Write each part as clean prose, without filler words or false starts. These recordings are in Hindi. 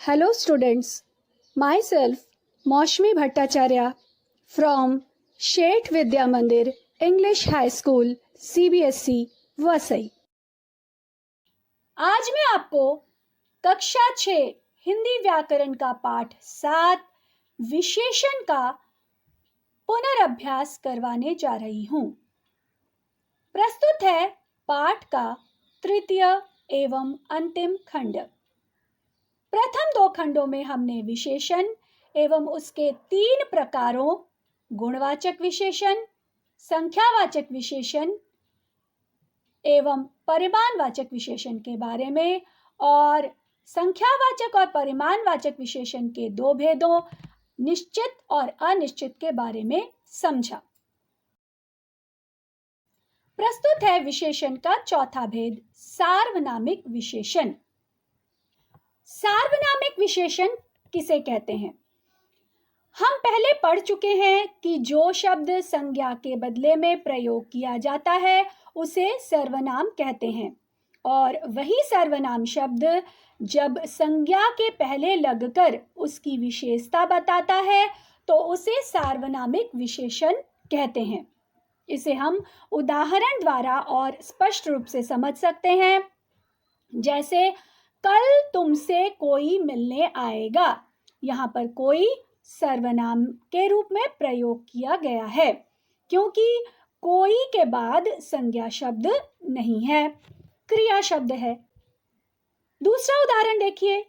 Hello students, myself Maushmi Bhattacharya from Shet Vidya Mandir English High School CBSE Vasai. आज मैं आपको कक्षा 6 हिंदी व्याकरण का पाठ 7 विशेषण का पुनर्अभ्यास करवाने जा रही हूँ। प्रस्तुत है पाठ का तृतीय एवं अंतिम खंड। प्रथम 2 खंडों में हमने विशेषण एवं उसके 3 प्रकारों गुणवाचक विशेषण, संख्यावाचक विशेषण एवं परिमाणवाचक विशेषण के बारे में और संख्यावाचक और परिमाणवाचक विशेषण के 2 भेदों निश्चित और अनिश्चित के बारे में समझा। प्रस्तुत है विशेषण का चौथा भेद, सार्वनामिक विशेषण। सार्वनामिक विशेषण किसे कहते हैं? हम पहले पढ़ चुके हैं कि जो शब्द संज्ञा के बदले में प्रयोग किया जाता है उसे सर्वनाम कहते हैं और वही सर्वनाम शब्द जब संज्ञा के पहले लगकर उसकी विशेषता बताता है तो उसे सार्वनामिक विशेषण कहते हैं। इसे हम उदाहरण द्वारा और स्पष्ट रूप से समझ सकते हैं। जैसे कल तुमसे कोई मिलने आएगा, यहाँ पर कोई सर्वनाम के रूप में प्रयोग किया गया है क्योंकि कोई के बाद संज्ञा शब्द नहीं है, क्रिया शब्द है। दूसरा उदाहरण देखिए,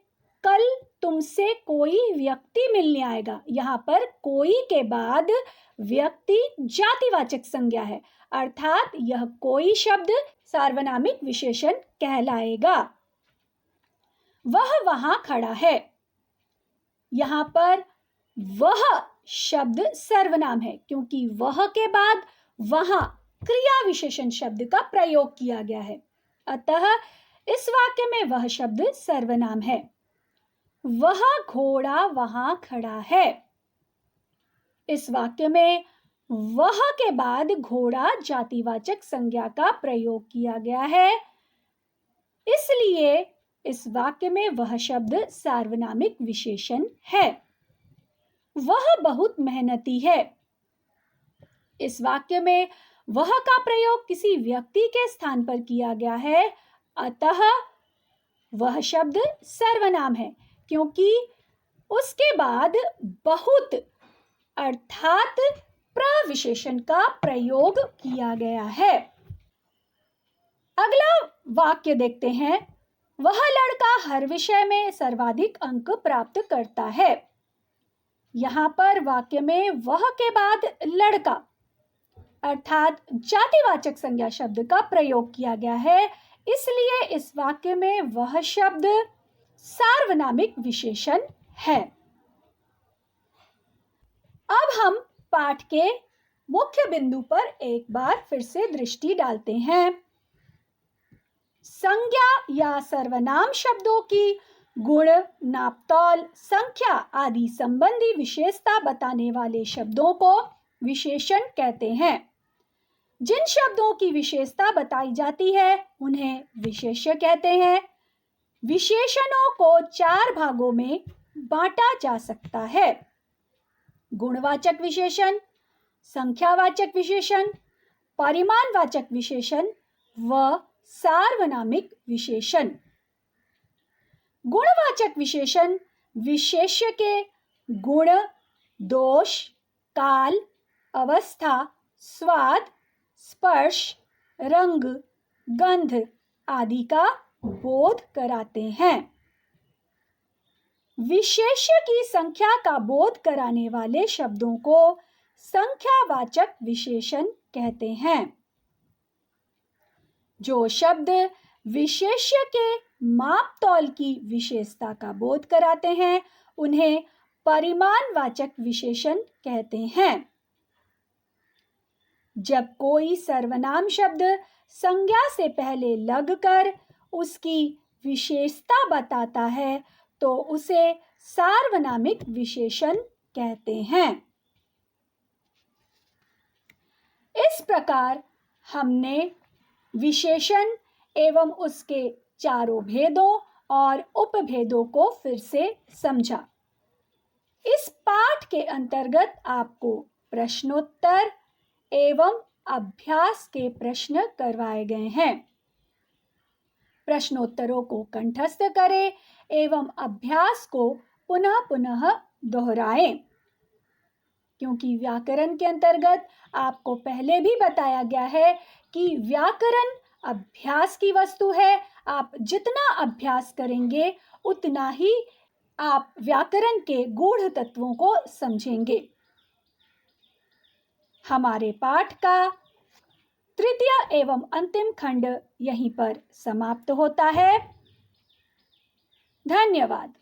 कल तुमसे कोई व्यक्ति मिलने आएगा, यहाँ पर कोई के बाद व्यक्ति जातिवाचक संज्ञा है अर्थात यह कोई शब्द सार्वनामिक विशेषण कहलाएगा। वह वहां खड़ा है, यहाँ पर वह शब्द सर्वनाम है क्योंकि वह के बाद वहां क्रिया विशेषण शब्द का प्रयोग किया गया है, अतः इस वाक्य में वह शब्द सर्वनाम है। वह घोड़ा वहां खड़ा है, इस वाक्य में वह के बाद घोड़ा जातिवाचक संज्ञा का प्रयोग किया गया है, इसलिए इस वाक्य में वह शब्द सार्वनामिक विशेषण है। वह बहुत मेहनती है, इस वाक्य में वह का प्रयोग किसी व्यक्ति के स्थान पर किया गया है, अतः वह शब्द सर्वनाम है क्योंकि उसके बाद बहुत अर्थात प्रविशेषण का प्रयोग किया गया है। अगला वाक्य देखते हैं, वह लड़का हर विषय में सर्वाधिक अंक प्राप्त करता है। यहाँ पर वाक्य में वह के बाद लड़का अर्थात जातिवाचक संज्ञा शब्द का प्रयोग किया गया है, इसलिए इस वाक्य में वह शब्द सार्वनामिक विशेषण है। अब हम पाठ के मुख्य बिंदु पर एक बार फिर से दृष्टि डालते हैं। संज्ञा या सर्वनाम शब्दों की गुण, नापतौल, संख्या आदि संबंधी विशेषता बताने वाले शब्दों को विशेषण कहते हैं। जिन शब्दों की विशेषता बताई जाती है उन्हें विशेष्य कहते हैं। विशेषणों को 4 भागों में बांटा जा सकता है, गुणवाचक विशेषण, संख्यावाचक विशेषण, परिमाणवाचक विशेषण व सार्वनामिक विशेषण। गुणवाचक विशेषण विशेष्य के गुण, दोष, काल, अवस्था, स्वाद, स्पर्श, रंग, गंध आदि का बोध कराते हैं। विशेष्य की संख्या का बोध कराने वाले शब्दों को संख्यावाचक विशेषण कहते हैं। जो शब्द विशेष्य के मापतौल की विशेषता का बोध कराते हैं उन्हें परिमाणवाचक विशेषण कहते हैं। जब कोई सर्वनाम शब्द संज्ञा से पहले लगकर उसकी विशेषता बताता है तो उसे सार्वनामिक विशेषण कहते हैं। इस प्रकार हमने विशेषण एवं उसके चारों भेदों और उपभेदों को फिर से समझा। इस पाठ के अंतर्गत आपको प्रश्नोत्तर एवं अभ्यास के प्रश्न करवाए गए हैं। प्रश्नोत्तरों को कंठस्थ करें एवं अभ्यास को पुनः पुनः दोहराएं, क्योंकि व्याकरण के अंतर्गत आपको पहले भी बताया गया है कि व्याकरण अभ्यास की वस्तु है। आप जितना अभ्यास करेंगे उतना ही आप व्याकरण के गूढ़ तत्वों को समझेंगे। हमारे पाठ का तृतीय एवं अंतिम खंड यहीं पर समाप्त होता है। धन्यवाद।